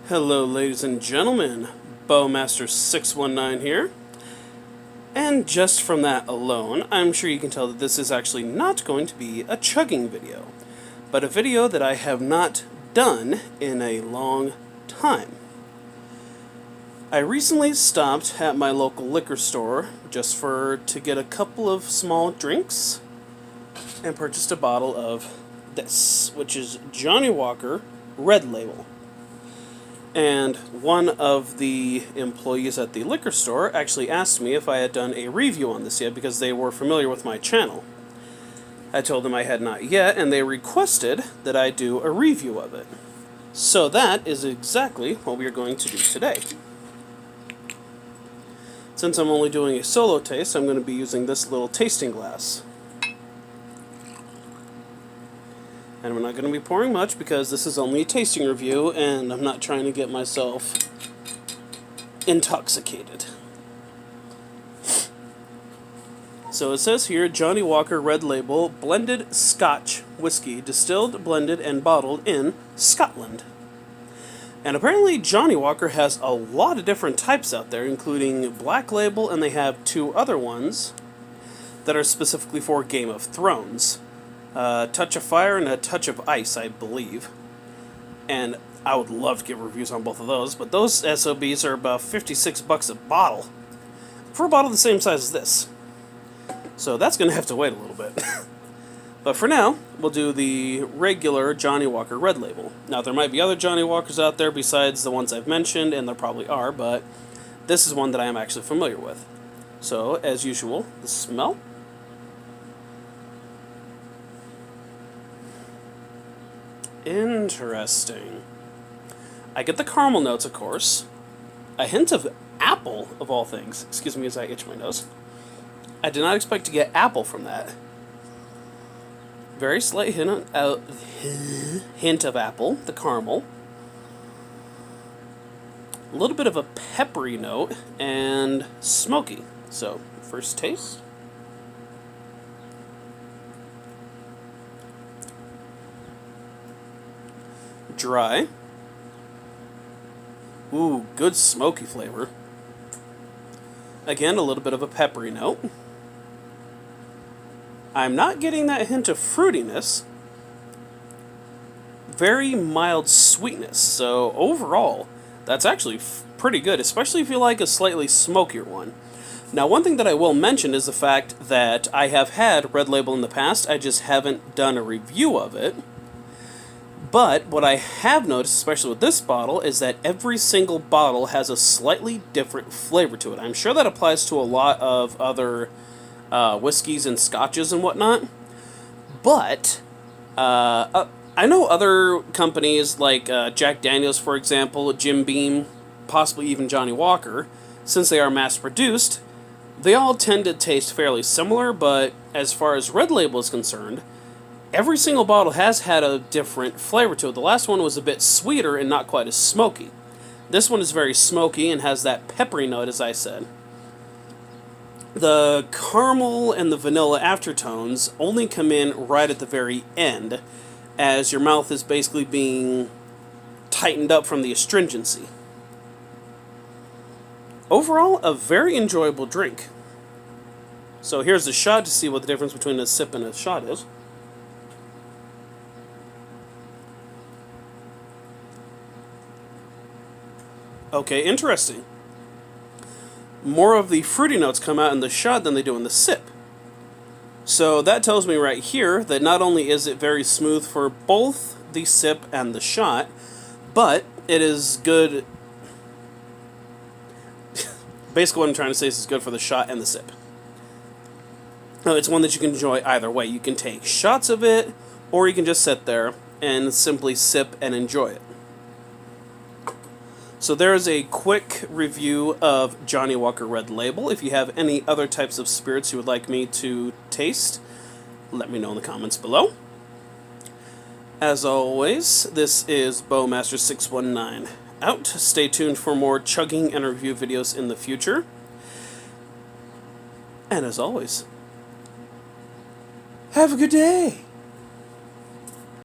Hello ladies and gentlemen, Bowmaster619 here. And just from that alone, I'm sure you can tell that this is actually not going to be a chugging video, but a video that I have not done in a long time. I recently stopped at my local liquor store just to get a couple of small drinks and purchased a bottle of this, which is Johnnie Walker Red Label. And one of the employees at the liquor store actually asked me if I had done a review on this yet because they were familiar with my channel. I told them I had not yet, and they requested that I do a review of it. So that is exactly what we are going to do today. Since I'm only doing a solo taste, I'm going to be using this little tasting glass. And we're not going to be pouring much because this is only a tasting review and I'm not trying to get myself intoxicated. So it says here, Johnnie Walker Red Label Blended Scotch Whiskey, distilled, blended, and bottled in Scotland. And apparently Johnnie Walker has a lot of different types out there, including Black Label, and they have two other ones that are specifically for Game of Thrones. A Touch of Fire and a Touch of Ice, I believe. And I would love to give reviews on both of those, but those SOBs are about $56 a bottle for a bottle the same size as this. So that's going to have to wait a little bit. But for now, we'll do the regular Johnnie Walker Red Label. Now, there might be other Johnnie Walkers out there besides the ones I've mentioned, and there probably are, but this is one that I am actually familiar with. So, as usual, the smell. Interesting. I get the caramel notes, of course. A hint of apple, of all things. Excuse me as I itch my nose. I did not expect to get apple from that. Very slight hint of apple, the caramel. A little bit of a peppery note, and smoky. So, first taste. Dry. Ooh, good smoky flavor. Again, a little bit of a peppery note. I'm not getting that hint of fruitiness. Very mild sweetness. So overall, that's actually pretty good, especially if you like a slightly smokier one. Now, one thing that I will mention is the fact that I have had Red Label in the past. I just haven't done a review of it. But what I have noticed, especially with this bottle, is that every single bottle has a slightly different flavor to it. I'm sure that applies to a lot of other whiskeys and scotches and whatnot. But I know other companies like Jack Daniels, for example, Jim Beam, possibly even Johnnie Walker, since they are mass-produced, they all tend to taste fairly similar, but as far as Red Label is concerned, every single bottle has had a different flavor to it. The last one was a bit sweeter and not quite as smoky. This one is very smoky and has that peppery note, as I said. The caramel and the vanilla aftertones only come in right at the very end, as your mouth is basically being tightened up from the astringency. Overall, a very enjoyable drink. So here's the shot to see what the difference between a sip and a shot is. Okay, interesting. More of the fruity notes come out in the shot than they do in the sip. So that tells me right here that not only is it very smooth for both the sip and the shot, but it is good. Basically what I'm trying to say is it's good for the shot and the sip. Now, it's one that you can enjoy either way. You can take shots of it, or you can just sit there and simply sip and enjoy it. So there's a quick review of Johnnie Walker Red Label. If you have any other types of spirits you would like me to taste, let me know in the comments below. As always, this is Bowmaster619 out. Stay tuned for more chugging and review videos in the future. And as always, have a good day!